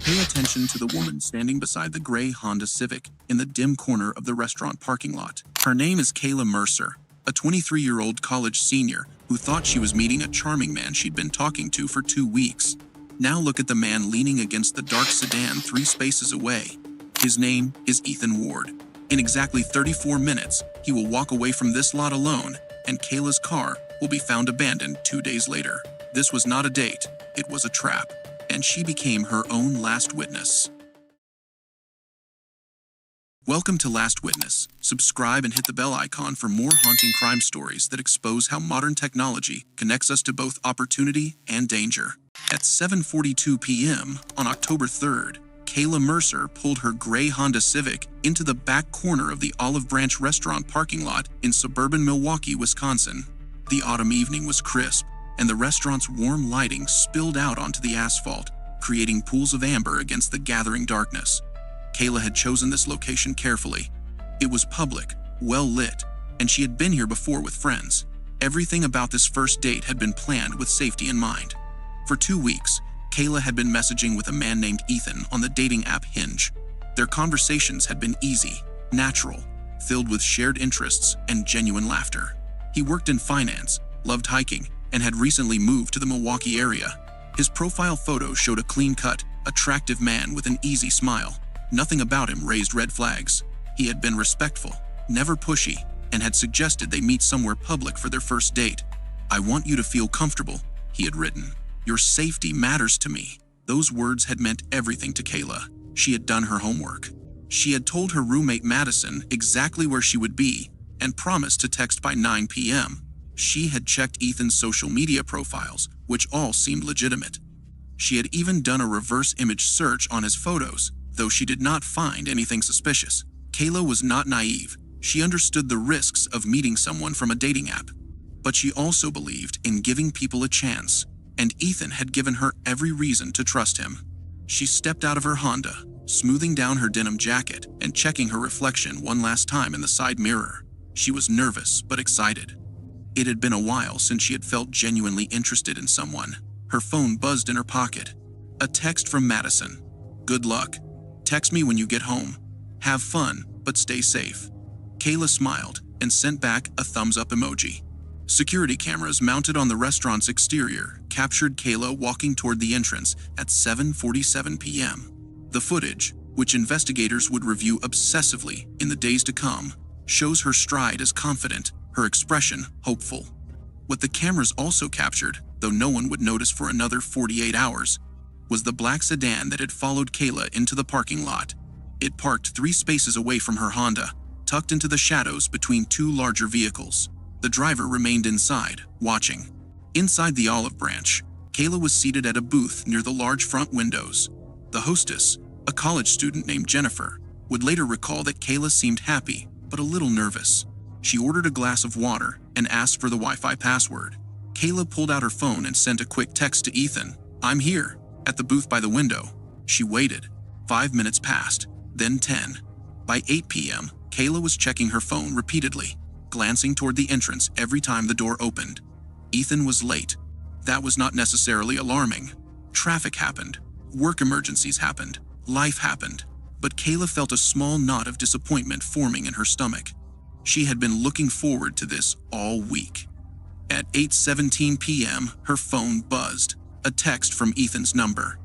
Pay attention to the woman standing beside the gray Honda Civic in the dim corner of the restaurant parking lot. Her name is Kayla Mercer, a 23-year-old college senior who thought she was meeting a charming man she'd been talking to for 2 weeks. Now look at the man leaning against the dark sedan 3 spaces away. His name is Ethan Ward. In exactly 34 minutes, he will walk away from this lot alone, and Kayla's car will be found abandoned 2 days later. This was not a date, it was a trap, and she became her own last witness. Welcome to Last Witness. Subscribe and hit the bell icon for more haunting crime stories that expose how modern technology connects us to both opportunity and danger. At 7:42 p.m. on October 3rd, Kayla Mercer pulled her gray Honda Civic into the back corner of the Olive Branch restaurant parking lot in suburban Milwaukee, Wisconsin. The autumn evening was crisp, and the restaurant's warm lighting spilled out onto the asphalt, creating pools of amber against the gathering darkness. Kayla had chosen this location carefully. It was public, well lit, and she had been here before with friends. Everything about this first date had been planned with safety in mind. For 2 weeks, Kayla had been messaging with a man named Ethan on the dating app Hinge. Their conversations had been easy, natural, filled with shared interests and genuine laughter. He worked in finance, loved hiking, and had recently moved to the Milwaukee area. His profile photo showed a clean-cut, attractive man with an easy smile. Nothing about him raised red flags. He had been respectful, never pushy, and had suggested they meet somewhere public for their first date. "I want you to feel comfortable," he had written. "Your safety matters to me." Those words had meant everything to Kayla. She had done her homework. She had told her roommate Madison exactly where she would be and promised to text by 9 p.m. She had checked Ethan's social media profiles, which all seemed legitimate. She had even done a reverse image search on his photos, though she did not find anything suspicious. Kayla was not naive. She understood the risks of meeting someone from a dating app. But she also believed in giving people a chance, and Ethan had given her every reason to trust him. She stepped out of her Honda, smoothing down her denim jacket and checking her reflection one last time in the side mirror. She was nervous but excited. It had been a while since she had felt genuinely interested in someone. Her phone buzzed in her pocket. A text from Madison. "Good luck. Text me when you get home. Have fun, but stay safe." Kayla smiled and sent back a thumbs-up emoji. Security cameras mounted on the restaurant's exterior captured Kayla walking toward the entrance at 7:47 p.m. The footage, which investigators would review obsessively in the days to come, shows her stride as confident, her expression hopeful. What the cameras also captured, though no one would notice for another 48 hours, was the black sedan that had followed Kayla into the parking lot. It parked 3 spaces away from her Honda, tucked into the shadows between 2 larger vehicles. The driver remained inside, watching. Inside the Olive Branch, Kayla was seated at a booth near the large front windows. The hostess, a college student named Jennifer, would later recall that Kayla seemed happy, but a little nervous. She ordered a glass of water and asked for the Wi-Fi password. Kayla pulled out her phone and sent a quick text to Ethan. "I'm here, at the booth by the window." She waited. 5 minutes passed, then 10. By 8 p.m., Kayla was checking her phone repeatedly, glancing toward the entrance every time the door opened. Ethan was late. That was not necessarily alarming. Traffic happened. Work emergencies happened. Life happened. But Kayla felt a small knot of disappointment forming in her stomach. She had been looking forward to this all week. At 8:17 p.m., her phone buzzed. A text from Ethan's number.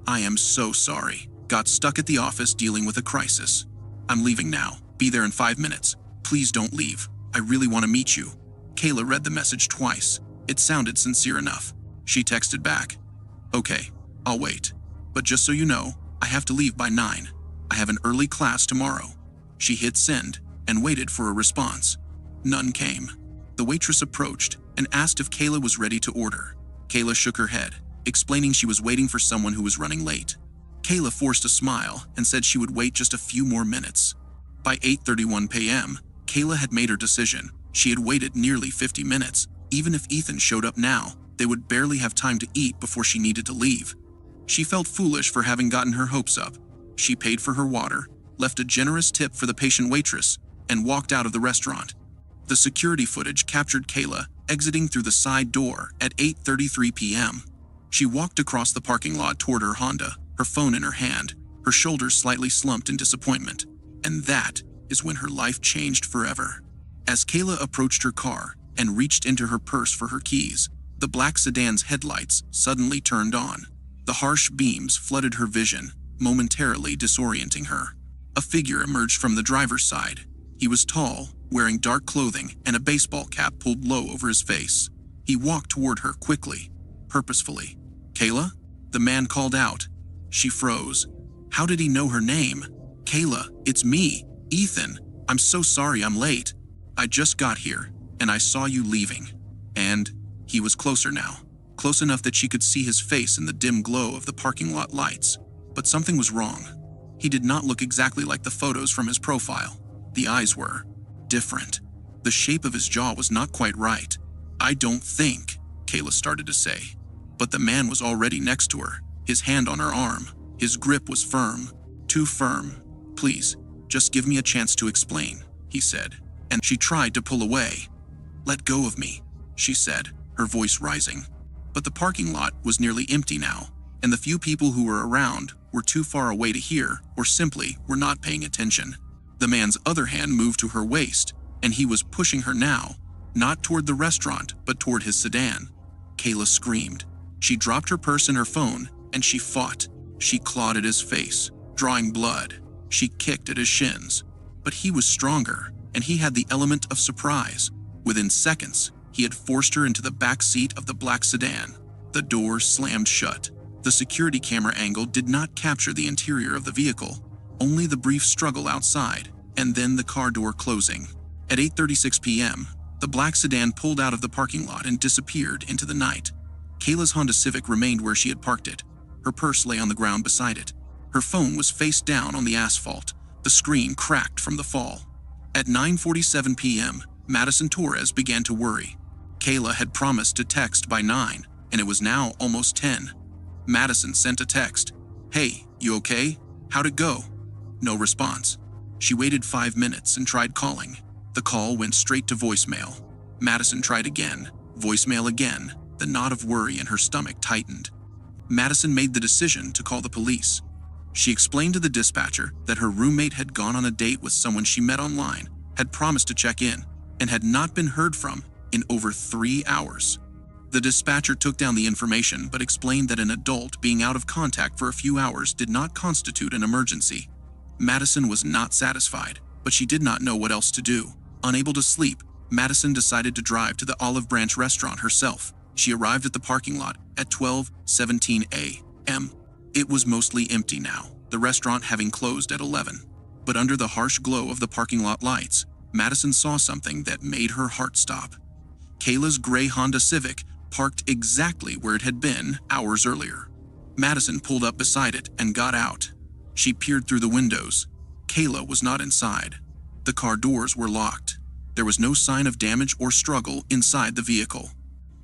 "I am so sorry. Got stuck at the office dealing with a crisis. I'm leaving now. Be there in 5 minutes. Please don't leave. I really want to meet you." Kayla read the message twice. It sounded sincere enough. She texted back, "Okay, I'll wait. But just so you know, I have to leave by 9. I have an early class tomorrow." She hit send and waited for a response. None came. The waitress approached and asked if Kayla was ready to order. Kayla shook her head, explaining she was waiting for someone who was running late. Kayla forced a smile and said she would wait just a few more minutes. By 8:31 p.m., Kayla had made her decision. She had waited nearly 50 minutes. Even if Ethan showed up now, they would barely have time to eat before she needed to leave. She felt foolish for having gotten her hopes up. She paid for her water, left a generous tip for the patient waitress, and walked out of the restaurant. The security footage captured Kayla exiting through the side door at 8:33 p.m. She walked across the parking lot toward her Honda, her phone in her hand, her shoulders slightly slumped in disappointment. And that is when her life changed forever. As Kayla approached her car and reached into her purse for her keys, the black sedan's headlights suddenly turned on. The harsh beams flooded her vision, momentarily disorienting her. A figure emerged from the driver's side. He was tall, wearing dark clothing and a baseball cap pulled low over his face. He walked toward her quickly, purposefully. "Kayla?" the man called out. She froze. How did he know her name? "Kayla, it's me, Ethan. I'm so sorry I'm late. I just got here, and I saw you leaving." And he was closer now, close enough that she could see his face in the dim glow of the parking lot lights. But something was wrong. He did not look exactly like the photos from his profile. The eyes were different. The shape of his jaw was not quite right. "I don't think," Kayla started to say. But the man was already next to her, his hand on her arm. His grip was firm, too firm. "Please, just give me a chance to explain," he said. And she tried to pull away. "Let go of me," she said, her voice rising. But the parking lot was nearly empty now, and the few people who were around were too far away to hear or simply were not paying attention. The man's other hand moved to her waist, and he was pushing her now, not toward the restaurant, but toward his sedan. Kayla screamed. She dropped her purse and her phone, and she fought. She clawed at his face, drawing blood. She kicked at his shins. But he was stronger, and he had the element of surprise. Within seconds, he had forced her into the back seat of the black sedan. The door slammed shut. The security camera angle did not capture the interior of the vehicle, only the brief struggle outside, and then the car door closing. At 8:36 p.m., the black sedan pulled out of the parking lot and disappeared into the night. Kayla's Honda Civic remained where she had parked it. Her purse lay on the ground beside it. Her phone was face down on the asphalt. The screen cracked from the fall. At 9:47 p.m., Madison Torres began to worry. Kayla had promised to text by 9, and it was now almost 10. Madison sent a text. "Hey, you okay? How'd it go?" No response. She waited 5 minutes and tried calling. The call went straight to voicemail. Madison tried again. Voicemail again. The knot of worry in her stomach tightened. Madison made the decision to call the police. She explained to the dispatcher that her roommate had gone on a date with someone she met online, had promised to check in, and had not been heard from in over 3 hours. The dispatcher took down the information but explained that an adult being out of contact for a few hours did not constitute an emergency. Madison was not satisfied, but she did not know what else to do. Unable to sleep, Madison decided to drive to the Olive Branch restaurant herself. She arrived at the parking lot at 12:17 a.m. It was mostly empty now, the restaurant having closed at 11. But under the harsh glow of the parking lot lights, Madison saw something that made her heart stop. Kayla's gray Honda Civic parked exactly where it had been hours earlier. Madison pulled up beside it and got out. She peered through the windows. Kayla was not inside. The car doors were locked. There was no sign of damage or struggle inside the vehicle.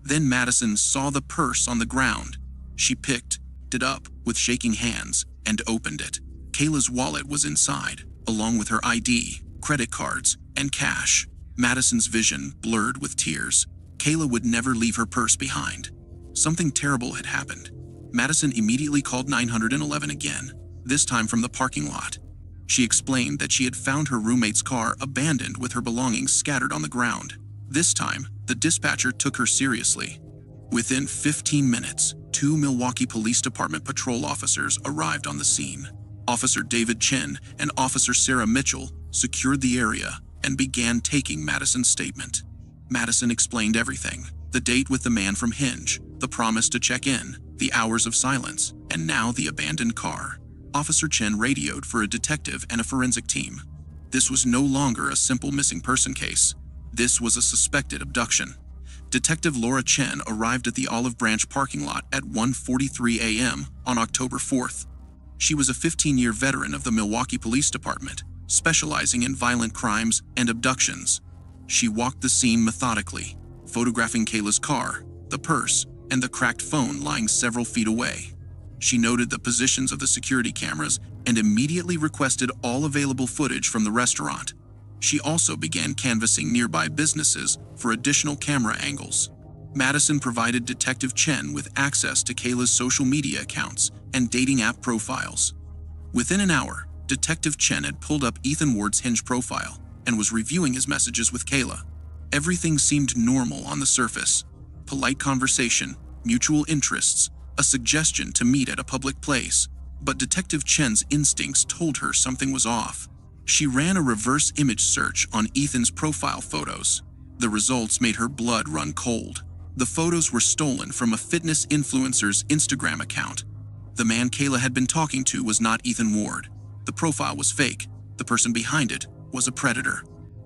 Then Madison saw the purse on the ground. She picked it up with shaking hands and opened it. Kayla's wallet was inside, along with her ID, credit cards, and cash. Madison's vision blurred with tears. Kayla would never leave her purse behind. Something terrible had happened. Madison immediately called 911 again, this time from the parking lot. She explained that she had found her roommate's car abandoned with her belongings scattered on the ground. This time, the dispatcher took her seriously. Within 15 minutes, 2 Milwaukee Police Department patrol officers arrived on the scene. Officer David Chen and Officer Sarah Mitchell secured the area and began taking Madison's statement. Madison explained everything: the date with the man from Hinge, the promise to check in, the hours of silence, and now the abandoned car. Officer Chen radioed for a detective and a forensic team. This was no longer a simple missing person case. This was a suspected abduction. Detective Laura Chen arrived at the Olive Branch parking lot at 1:43 a.m. on October 4th. She was a 15-year veteran of the Milwaukee Police Department, specializing in violent crimes and abductions. She walked the scene methodically, photographing Kayla's car, the purse, and the cracked phone lying several feet away. She noted the positions of the security cameras and immediately requested all available footage from the restaurant. She also began canvassing nearby businesses for additional camera angles. Madison provided Detective Chen with access to Kayla's social media accounts and dating app profiles. Within an hour, Detective Chen had pulled up Ethan Ward's Hinge profile and was reviewing his messages with Kayla. Everything seemed normal on the surface. Polite conversation, mutual interests, a suggestion to meet at a public place. But Detective Chen's instincts told her something was off. She ran a reverse image search on Ethan's profile photos. The results made her blood run cold. The photos were stolen from a fitness influencer's Instagram account. The man Kayla had been talking to was not Ethan Ward. The profile was fake. The person behind it was a predator.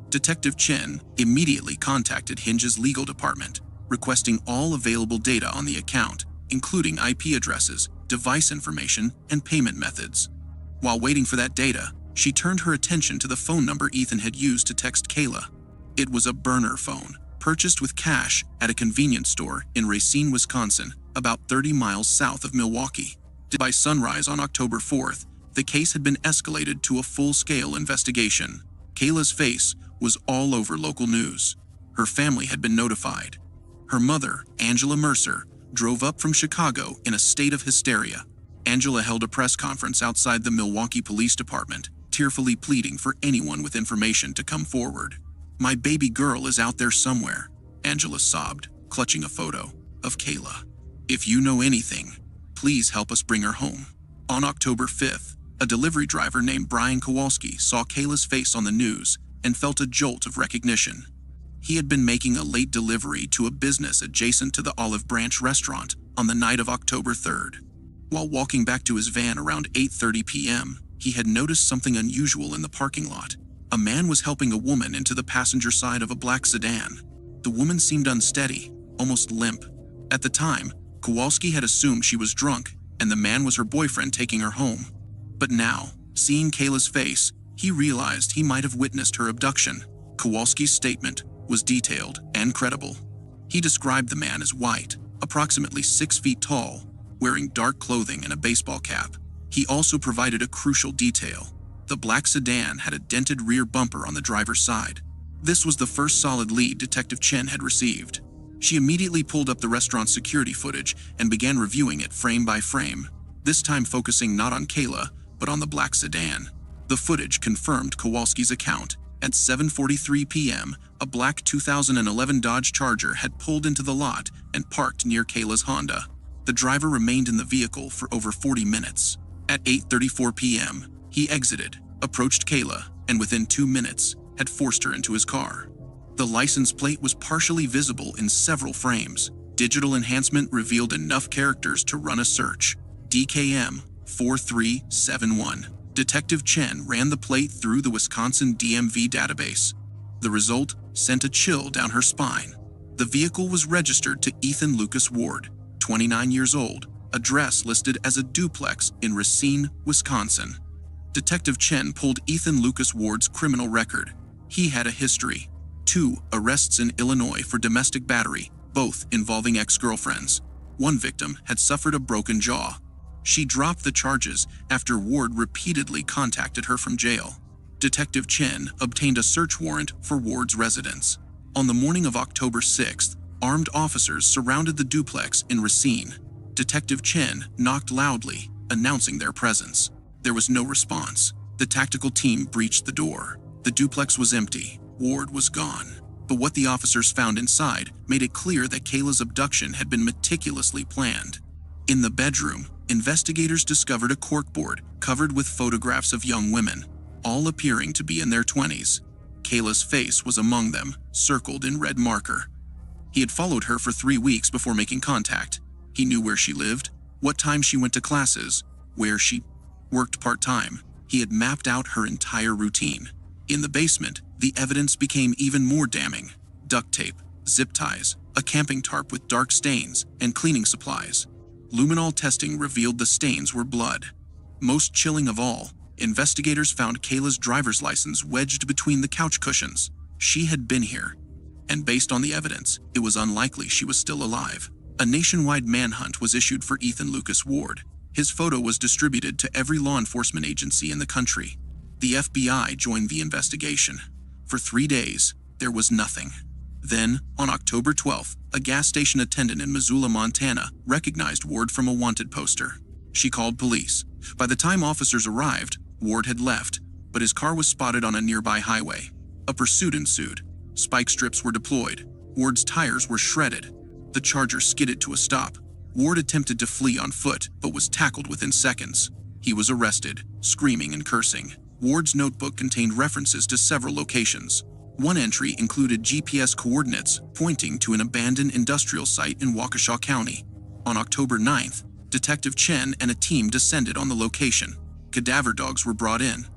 Detective Chen immediately contacted Hinge's legal department, requesting all available data on the account, including IP addresses, device information, and payment methods. While waiting for that data, she turned her attention to the phone number Ethan had used to text Kayla. It was a burner phone, purchased with cash at a convenience store in Racine, Wisconsin, about 30 miles south of Milwaukee. By sunrise on October 4th, the case had been escalated to a full-scale investigation. Kayla's face was all over local news. Her family had been notified. Her mother, Angela Mercer, drove up from Chicago in a state of hysteria. Angela held a press conference outside the Milwaukee Police Department, tearfully pleading for anyone with information to come forward. "My baby girl is out there somewhere," Angela sobbed, clutching a photo of Kayla. "If you know anything, please help us bring her home." On October 5th, a delivery driver named Brian Kowalski saw Kayla's face on the news and felt a jolt of recognition. He had been making a late delivery to a business adjacent to the Olive Branch restaurant on the night of October 3rd. While walking back to his van around 8:30 p.m., he had noticed something unusual in the parking lot. A man was helping a woman into the passenger side of a black sedan. The woman seemed unsteady, almost limp. At the time, Kowalski had assumed she was drunk and the man was her boyfriend taking her home. But now, seeing Kayla's face, he realized he might have witnessed her abduction. Kowalski's statement was detailed and credible. He described the man as white, approximately 6 feet tall, wearing dark clothing and a baseball cap. He also provided a crucial detail. The black sedan had a dented rear bumper on the driver's side. This was the first solid lead Detective Chen had received. She immediately pulled up the restaurant's security footage and began reviewing it frame by frame, this time focusing not on Kayla, but on the black sedan. The footage confirmed Kowalski's account. At 7:43 p.m., a black 2011 Dodge Charger had pulled into the lot and parked near Kayla's Honda. The driver remained in the vehicle for over 40 minutes. At 8:34 p.m., he exited, approached Kayla, and within 2 minutes, had forced her into his car. The license plate was partially visible in several frames. Digital enhancement revealed enough characters to run a search. DKM 4371. Detective Chen ran the plate through the Wisconsin DMV database. The result sent a chill down her spine. The vehicle was registered to Ethan Lucas Ward, 29 years old, address listed as a duplex in Racine, Wisconsin. Detective Chen pulled Ethan Lucas Ward's criminal record. He had a history. 2 arrests in Illinois for domestic battery, both involving ex-girlfriends. One victim had suffered a broken jaw. She dropped the charges after Ward repeatedly contacted her from jail. Detective Chen obtained a search warrant for Ward's residence. On the morning of October 6th, armed officers surrounded the duplex in Racine. Detective Chen knocked loudly, announcing their presence. There was no response. The tactical team breached the door. The duplex was empty. Ward was gone. But what the officers found inside made it clear that Kayla's abduction had been meticulously planned. In the bedroom, investigators discovered a corkboard covered with photographs of young women, all appearing to be in their 20s. Kayla's face was among them, circled in red marker. He had followed her for 3 weeks before making contact. He knew where she lived, what time she went to classes, where she worked part-time. He had mapped out her entire routine. In the basement, the evidence became even more damning. Duct tape, zip ties, a camping tarp with dark stains, and cleaning supplies. Luminol testing revealed the stains were blood. Most chilling of all, investigators found Kayla's driver's license wedged between the couch cushions. She had been here. And based on the evidence, it was unlikely she was still alive. A nationwide manhunt was issued for Ethan Lucas Ward. His photo was distributed to every law enforcement agency in the country. The FBI joined the investigation. For 3 days, there was nothing. Then, on October 12th, a gas station attendant in Missoula, Montana, recognized Ward from a wanted poster. She called police. By the time officers arrived, Ward had left, but his car was spotted on a nearby highway. A pursuit ensued. Spike strips were deployed. Ward's tires were shredded. The Charger skidded to a stop. Ward attempted to flee on foot, but was tackled within seconds. He was arrested, screaming and cursing. Ward's notebook contained references to several locations. One entry included GPS coordinates pointing to an abandoned industrial site in Waukesha County. On October 9th, Detective Chen and a team descended on the location. Cadaver dogs were brought in.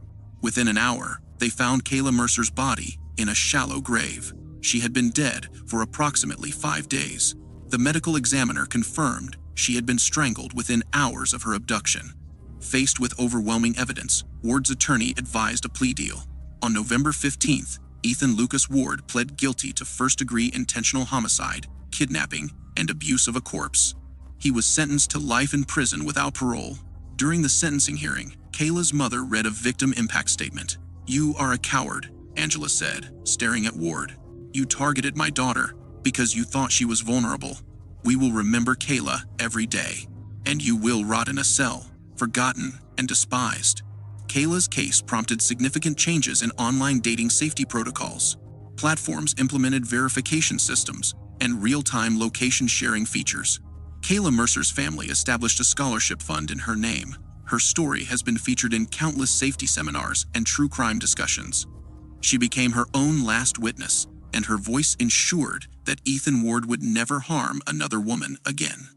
Within an hour, they found Kayla Mercer's body in a shallow grave. She had been dead for approximately 5 days. The medical examiner confirmed she had been strangled within hours of her abduction. Faced with overwhelming evidence, Ward's attorney advised a plea deal. On November 15th, Ethan Lucas Ward pled guilty to first-degree intentional homicide, kidnapping, and abuse of a corpse. He was sentenced to life in prison without parole. During the sentencing hearing, Kayla's mother read a victim impact statement. "You are a coward," Angela said, staring at Ward. "You targeted my daughter because you thought she was vulnerable. We will remember Kayla every day, and you will rot in a cell, forgotten and despised." Kayla's case prompted significant changes in online dating safety protocols. Platforms implemented verification systems and real-time location sharing features. Kayla Mercer's family established a scholarship fund in her name. Her story has been featured in countless safety seminars and true crime discussions. She became her own last witness, and her voice ensured that Ethan Ward would never harm another woman again.